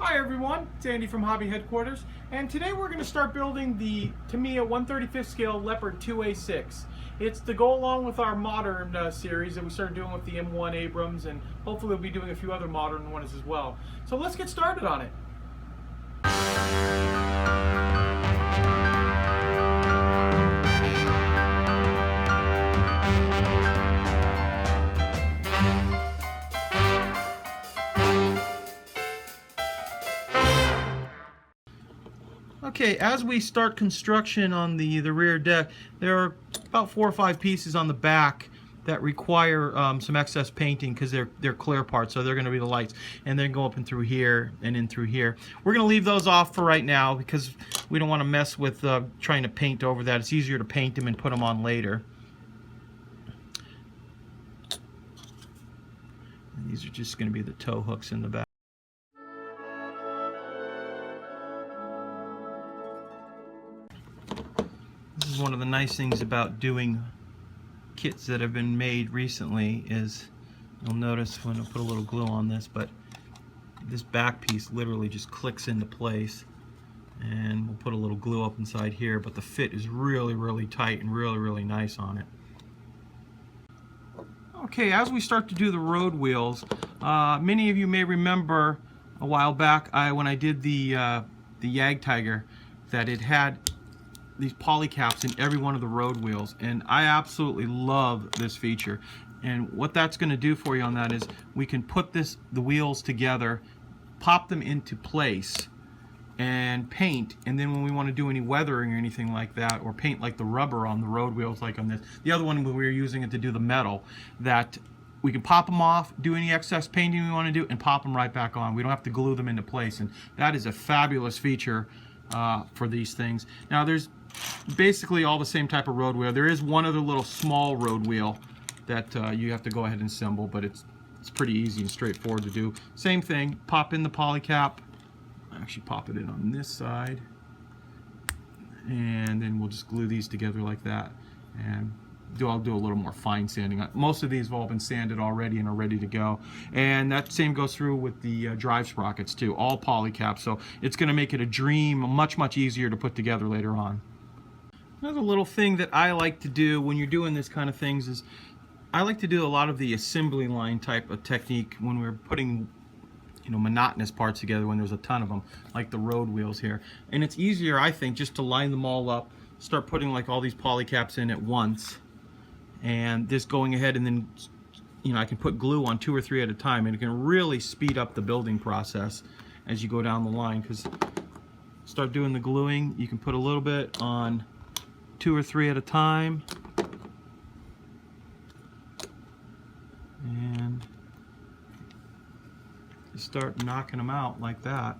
Hi everyone, it's Andy from Hobby Headquarters, and today we're going to start building the Tamiya 1/35 scale Leopard 2A6. It's to go along with our modern series that we started doing with the M1 Abrams, and hopefully we'll be doing a few other modern ones as well. So let's get started on it. Okay, as we start construction on the rear deck, there are about 4 or 5 pieces on the back that require some excess painting because they're clear parts, so they're going to be the lights, and then go up and through here and in through here. We're going to leave those off for right now because we don't want to mess with trying to paint over that. It's easier to paint them and put them on later. And these are just going to be the tow hooks in the back. This is one of the nice things about doing kits that have been made recently is you'll notice when I put a little glue on this, but this back piece literally just clicks into place, and we'll put a little glue up inside here, but the fit is really tight and really nice on it. Okay, as we start to do the road wheels, many of you may remember a while back when I did the Tiger that it had these poly caps in every one of the road wheels, and I absolutely love this feature. And what that's going to do for you on that is we can put the wheels together, pop them into place, and paint. And then when we want to do any weathering or anything like that, or paint like the rubber on the road wheels like on this, the other one we were using it to do the metal, that we can pop them off, do any excess painting we want to do, and pop them right back on. We don't have to glue them into place, and that is a fabulous feature for these things. Now there's basically all the same type of road wheel. There is one other little small road wheel that you have to go ahead and assemble, but it's pretty easy and straightforward to do. Same thing, pop in the poly cap. Actually pop it in on this side, and then we'll just glue these together like that, and I'll do a little more fine sanding. Most of these have all been sanded already and are ready to go, and that same goes through with the drive sprockets too, all poly caps, so it's going to make it a dream, much easier to put together later on. Another little thing that I like to do when you're doing this kind of things is I like to do a lot of the assembly line type of technique when we're putting monotonous parts together, when there's a ton of them, like the road wheels here. And it's easier, I think, just to line them all up, start putting like all these poly caps in at once, and just going ahead, and then I can put glue on 2 or 3 at a time, and it can really speed up the building process as you go down the line. Because start doing the gluing, you can put a little bit on 2 or 3 at a time, and just start knocking them out like that.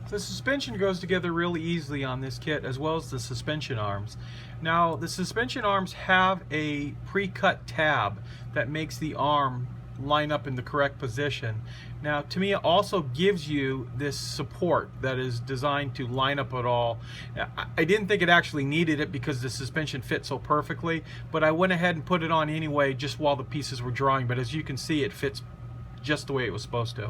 The suspension goes together really easily on this kit, as well as the suspension arms. Now, the suspension arms have a pre-cut tab that makes the arm line up in the correct position. Now, Tamiya also gives you this support that is designed to line up it all. I didn't think it actually needed it because the suspension fit so perfectly, but I went ahead and put it on anyway just while the pieces were drying. But as you can see, it fits just the way it was supposed to.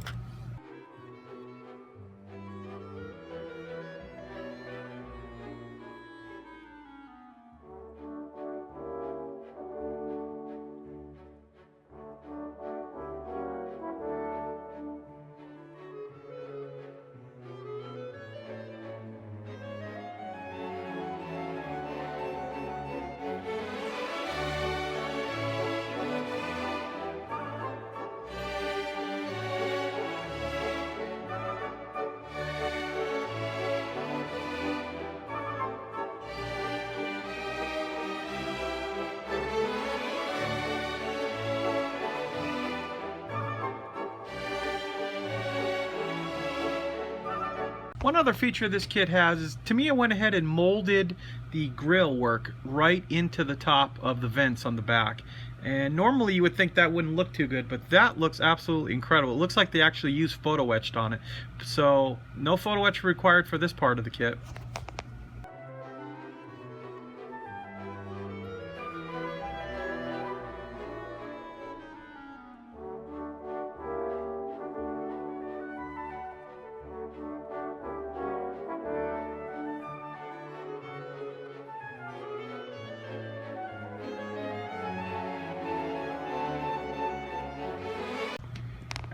One other feature this kit has is Tamiya went ahead and molded the grill work right into the top of the vents on the back. And normally you would think that wouldn't look too good, but that looks absolutely incredible. It looks like they actually used photo etched on it. So no photo etch required for this part of the kit.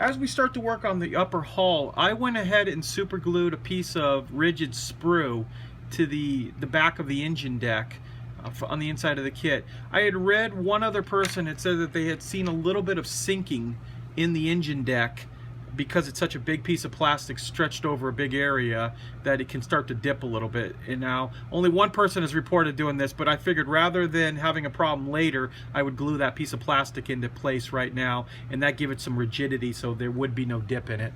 As we start to work on the upper hull, I went ahead and super glued a piece of rigid sprue to the back of the engine deck on the inside of the kit. I had read one other person had said that they had seen a little bit of sinking in the engine deck because it's such a big piece of plastic stretched over a big area that it can start to dip a little bit. And now only one person has reported doing this, but I figured rather than having a problem later, I would glue that piece of plastic into place right now, and that give it some rigidity so there would be no dip in it.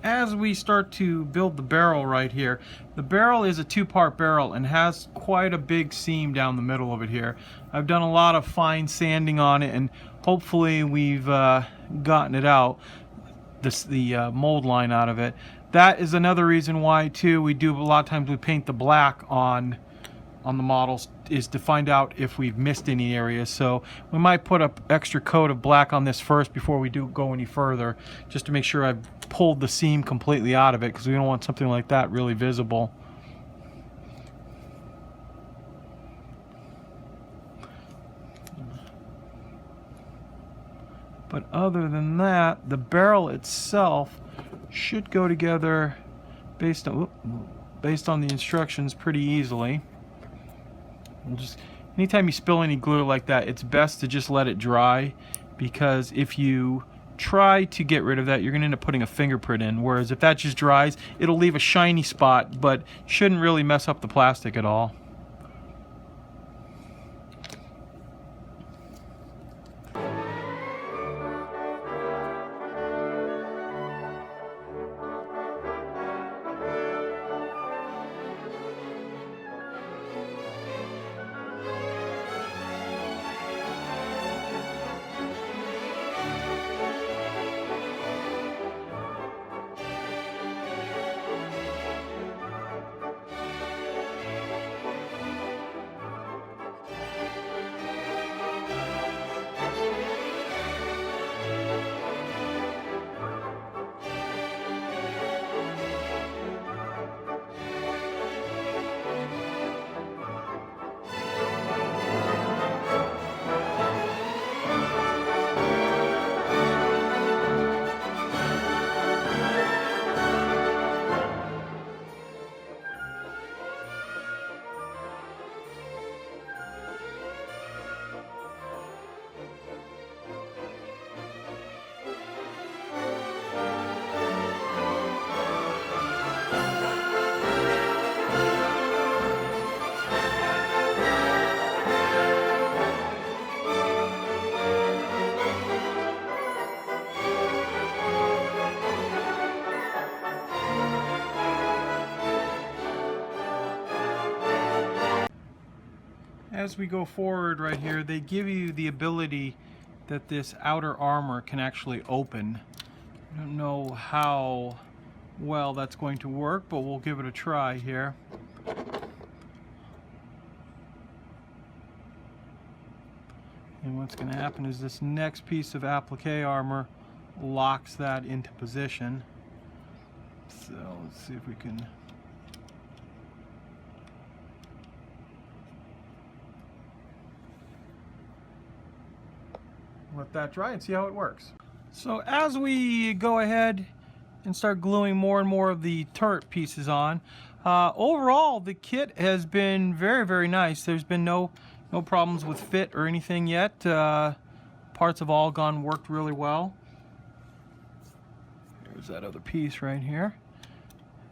As we start to build the barrel right here, the barrel is a two-part barrel and has quite a big seam down the middle of it here. I've done a lot of fine sanding on it, and hopefully we've gotten it out, the mold line out of it. That is another reason why too we do a lot of times we paint the black on the models, is to find out if we've missed any areas. So we might put an extra coat of black on this first before we do go any further, just to make sure I've pulled the seam completely out of it, because we don't want something like that really visible. But other than that, the barrel itself should go together based on the instructions pretty easily. We'll just, anytime you spill any glue like that, it's best to just let it dry, because if you try to get rid of that, you're going to end up putting a fingerprint in, whereas if that just dries, it'll leave a shiny spot, but shouldn't really mess up the plastic at all. As we go forward right here, they give you the ability that this outer armor can actually open. I don't know how well that's going to work, but we'll give it a try here. And what's going to happen is this next piece of applique armor locks that into position. So let's see if we can... let that dry and see how it works. So as we go ahead and start gluing more and more of the turret pieces on, Overall, the kit has been very, very nice. There's been no problems with fit or anything yet. Parts have all worked really well. Here's that other piece right here.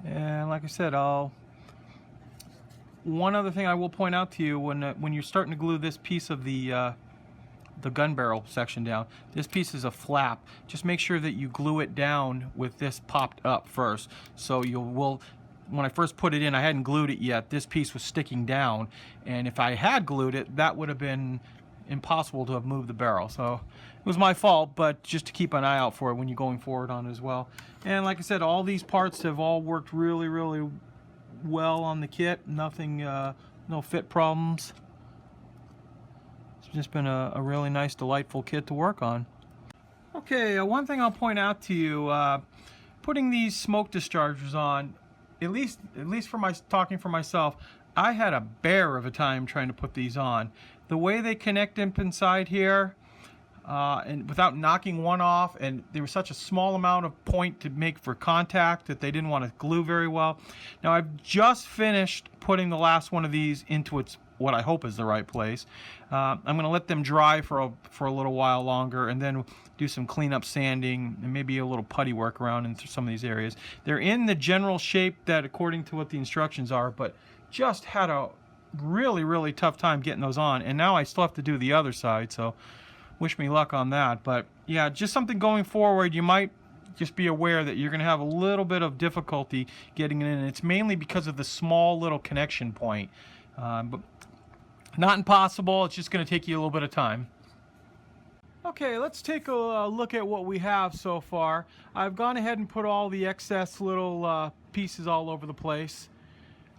And like I said, one other thing I will point out to you, when you're starting to glue this piece of the gun barrel section down, this piece is a flap. Just make sure that you glue it down with this popped up first. So when I first put it in, I hadn't glued it yet. This piece was sticking down, and if I had glued it, that would have been impossible to have moved the barrel. So it was my fault, but just to keep an eye out for it when you're going forward on it as well. And like I said, all these parts have all worked really, really well on the kit. Nothing, no fit problems. It's just been a really nice, delightful kit to work on. Okay, one thing I'll point out to you, putting these smoke dischargers on, at least for talking for myself, I had a bear of a time trying to put these on. The way they connect up inside here, and without knocking one off, and there was such a small amount of point to make for contact that they didn't want to glue very well. Now I've just finished putting the last one of these into its what I hope is the right place. I'm going to let them dry for a little while longer, and then do some cleanup sanding and maybe a little putty work around in some of these areas. They're in the general shape that according to what the instructions are, but just had a really, really tough time getting those on, and now I still have to do the other side, so wish me luck on that. But yeah, just something going forward, you might just be aware that you're going to have a little bit of difficulty getting it in. It's mainly because of the small little connection point, but not impossible. It's just going to take you a little bit of time. Okay, let's take a look at what we have so far. I've gone ahead and put all the excess little pieces all over the place.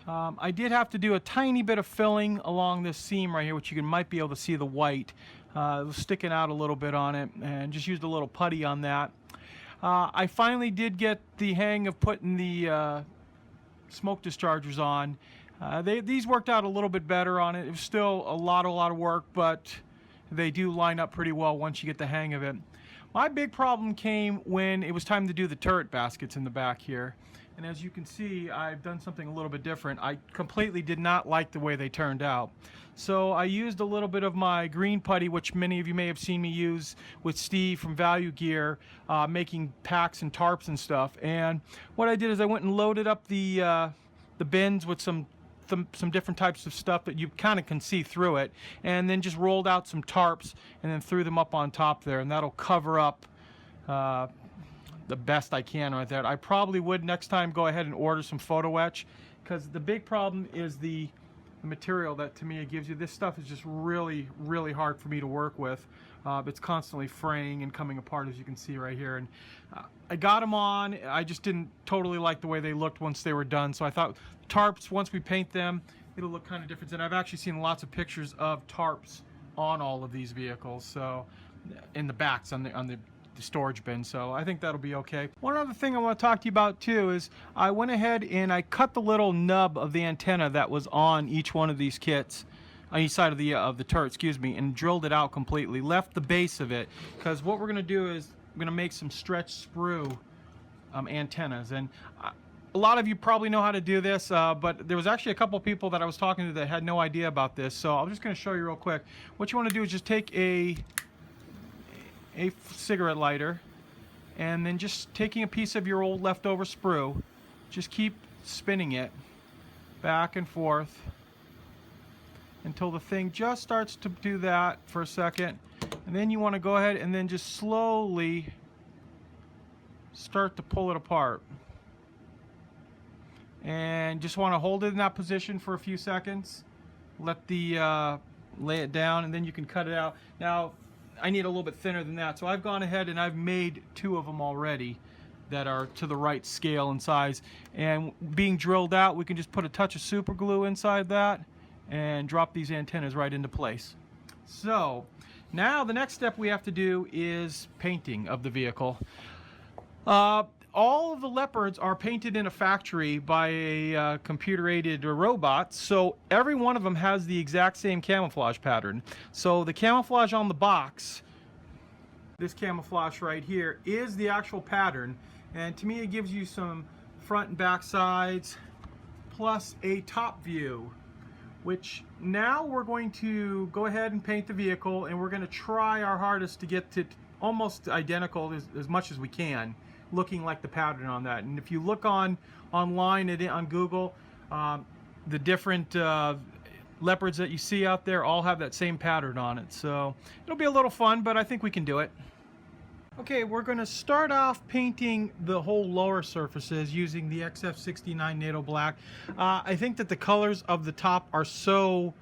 I did have to do a tiny bit of filling along this seam right here, which you might be able to see the white. It was sticking out a little bit on it, and just used a little putty on that. I finally did get the hang of putting the smoke dischargers on. These worked out a little bit better on it. It was still a lot of work, but they do line up pretty well once you get the hang of it. My big problem came when it was time to do the turret baskets in the back here. And as you can see, I've done something a little bit different. I completely did not like the way they turned out. So I used a little bit of my green putty, which many of you may have seen me use with Steve from Value Gear, making packs and tarps and stuff. And what I did is I went and loaded up the bins with some different types of stuff that you kind of can see through it, and then just rolled out some tarps and then threw them up on top there, and that'll cover up the best I can right there. I probably would next time go ahead and order some photo etch, because the big problem is the material that Tamiya gives you. This stuff is just really, really hard for me to work with. It's constantly fraying and coming apart, as you can see right here. And I got them on. I just didn't totally like the way they looked once they were done. So I thought tarps, once we paint them, it'll look kind of different. And I've actually seen lots of pictures of tarps on all of these vehicles. So in the backs on the storage bin, so I think that'll be okay. One other thing I want to talk to you about too is I went ahead and I cut the little nub of the antenna that was on each one of these kits, on each side of the turret, excuse me, and drilled it out completely. Left the base of it, because what we're going to do is we're going to make some stretch sprue antennas. And a lot of you probably know how to do this, but there was actually a couple people that I was talking to that had no idea about this, so I'm just going to show you real quick. What you want to do is just take a cigarette lighter, and then just taking a piece of your old leftover sprue, just keep spinning it back and forth until the thing just starts to do that for a second, and then you want to go ahead and then just slowly start to pull it apart, and just want to hold it in that position for a few seconds, let the lay it down, and then you can cut it out. Now I need a little bit thinner than that, so I've gone ahead and I've made 2 of them already that are to the right scale and size, and being drilled out, we can just put a touch of super glue inside that and drop these antennas right into place. So now the next step we have to do is painting of the vehicle. All of the Leopards are painted in a factory by a computer-aided robot, so every one of them has the exact same camouflage pattern. So the camouflage on the box, this camouflage right here, is the actual pattern, and Tamiya gives you some front and back sides, plus a top view, which now we're going to go ahead and paint the vehicle, and we're going to try our hardest to get to almost identical as much as we can, looking like the pattern on that. And if you look online on Google, the different Leopards that you see out there all have that same pattern on it. So it'll be a little fun, but I think we can do it. Okay, we're going to start off painting the whole lower surfaces using the XF69 NATO Black. I think that the colors of the top are so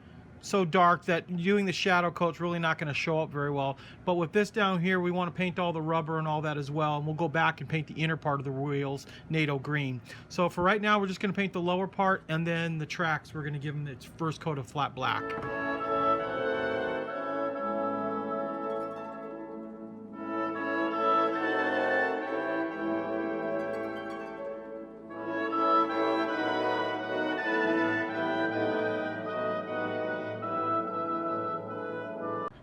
dark that doing the shadow coat's really not going to show up very well. But with this down here, we want to paint all the rubber and all that as well. And we'll go back and paint the inner part of the wheels NATO green. So for right now, we're just going to paint the lower part, and then the tracks, we're going to give them its first coat of flat black.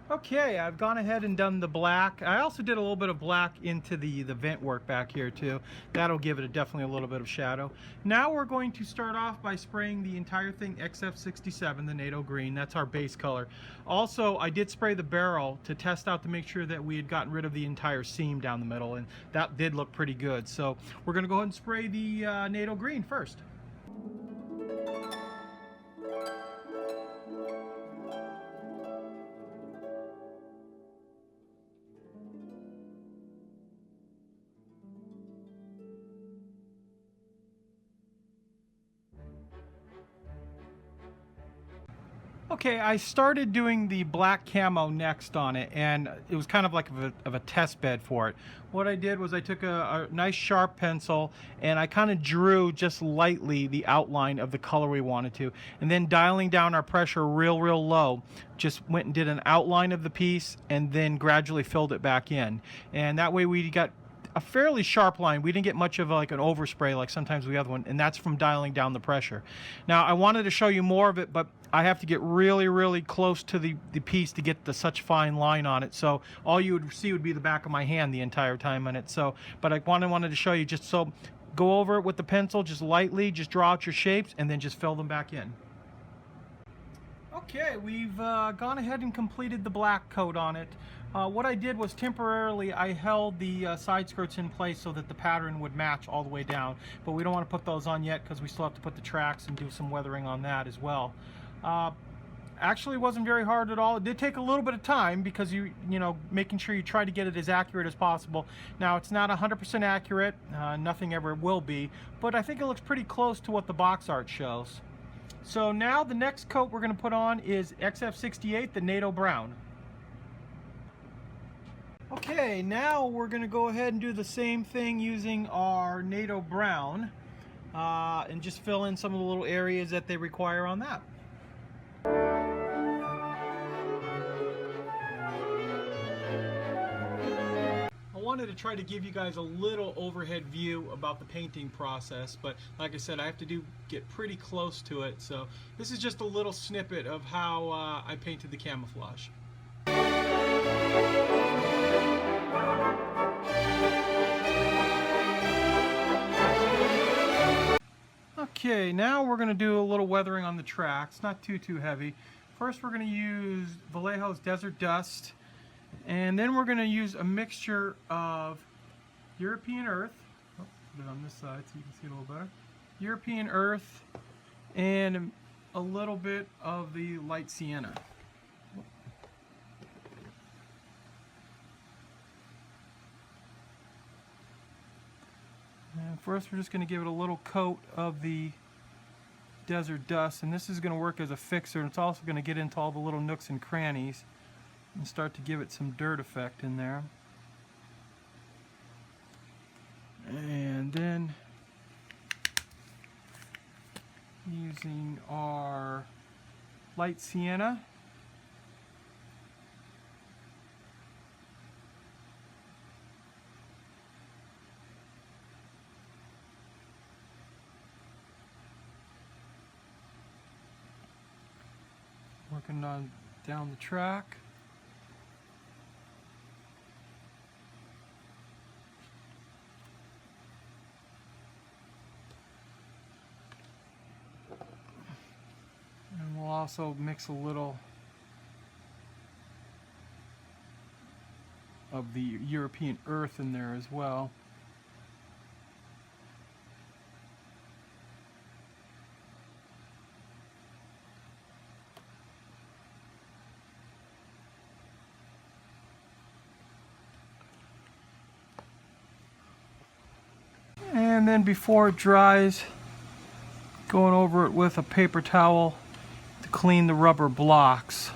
Okay, I've gone ahead and done the black. I also did a little bit of black into the vent work back here too. That'll give it definitely a little bit of shadow. Now we're going to start off by spraying the entire thing XF67, the NATO green. That's our base color. Also, I did spray the barrel to test out to make sure that we had gotten rid of the entire seam down the middle, and that did look pretty good. So we're going to go ahead and spray the NATO green first. Okay, I started doing the black camo next on it, and it was kind of like a test bed for it. What I did was I took a nice sharp pencil and I kind of drew just lightly the outline of the color we wanted to, and then dialing down our pressure real low, just went and did an outline of the piece and then gradually filled it back in. And that way we got a fairly sharp line. We didn't get much of like an overspray like sometimes we have one, and that's from dialing down the pressure. Now I wanted to show you more of it, but I have to get really close to the piece to get such fine line on it. So all you would see would be the back of my hand the entire time on it. So, but I wanted to show you, just so go over it with the pencil, just lightly, just draw out your shapes and then just fill them back in. Okay, we've gone ahead and completed the black coat on it. What I did was temporarily I held the side skirts in place so that the pattern would match all the way down, but we don't want to put those on yet because we still have to put the tracks and do some weathering on that as well. Actually, it wasn't very hard at all. It did take a little bit of time because you know, making sure you try to get it as accurate as possible. Now, it's not 100% accurate, nothing ever will be, but I think it looks pretty close to what the box art shows. So now the next coat we're going to put on is XF68, the NATO brown. Okay, now we're going to go ahead and do the same thing using our NATO brown and just fill in some of the little areas that they require on that. I wanted to try to give you guys a little overhead view about the painting process, but like I said, I have to get pretty close to it. So this is just a little snippet of how I painted the camouflage. Okay, now we're going to do a little weathering on the tracks, not too heavy. First we're going to use Vallejo's Desert Dust, and then we're going to use a mixture of European Earth. Oh, put it on this side so you can see it a little better. European Earth and a little bit of the light sienna. And first we're just going to give it a little coat of the Desert Dust, and this is going to work as a fixer, and it's also going to get into all the little nooks and crannies and start to give it some dirt effect in there. And then using our light sienna, working on down the track. also mix a little of the European earth in there as well. And then before it dries, going over it with a paper towel to clean the rubber blocks.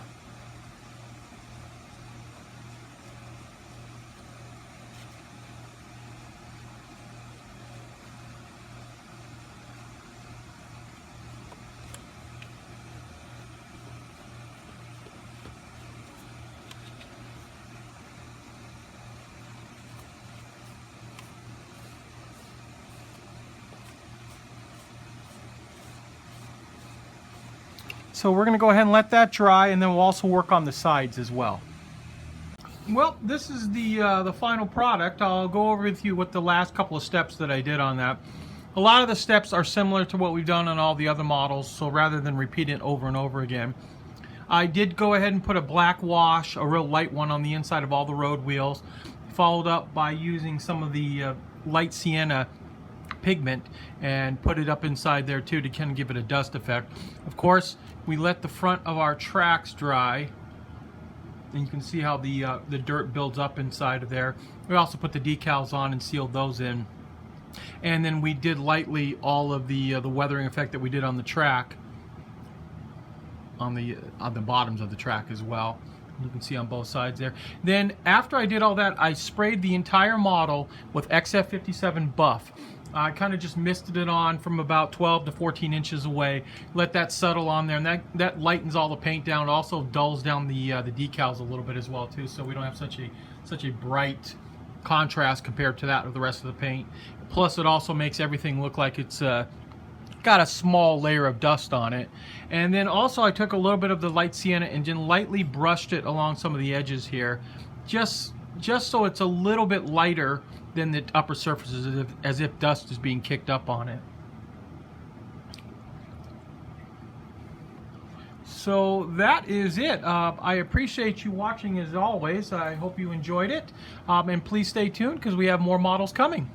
So we're going to go ahead and let that dry, and then we'll also work on the sides as well. Well, this is the final product. I'll go over with you what the last couple of steps that I did on that. A lot of the steps are similar to what we've done on all the other models, so rather than repeat it over and over again, I did go ahead and put a black wash, a real light one, on the inside of all the road wheels, followed up by using some of the light sienna pigment and put it up inside there too to kind of give it a dust effect. Of course, we let the front of our tracks dry, and you can see how the dirt builds up inside of there. We also put the decals on and sealed those in, and then we did lightly all of the weathering effect that we did on the track, on the bottoms of the track as well. You can see on both sides there. Then after I did all that, I sprayed the entire model with XF57 buff. I kind of just misted it on from about 12 to 14 inches away. Let that settle on there, and that lightens all the paint down. It also dulls down the decals a little bit as well too, so we don't have such a bright contrast compared to that of the rest of the paint. Plus, it also makes everything look like it's got a small layer of dust on it. And then also I took a little bit of the light sienna and then lightly brushed it along some of the edges here, just so it's a little bit lighter than the upper surfaces, as if dust is being kicked up on it. So that is it. I appreciate you watching as always. I hope you enjoyed it. And please stay tuned because we have more models coming.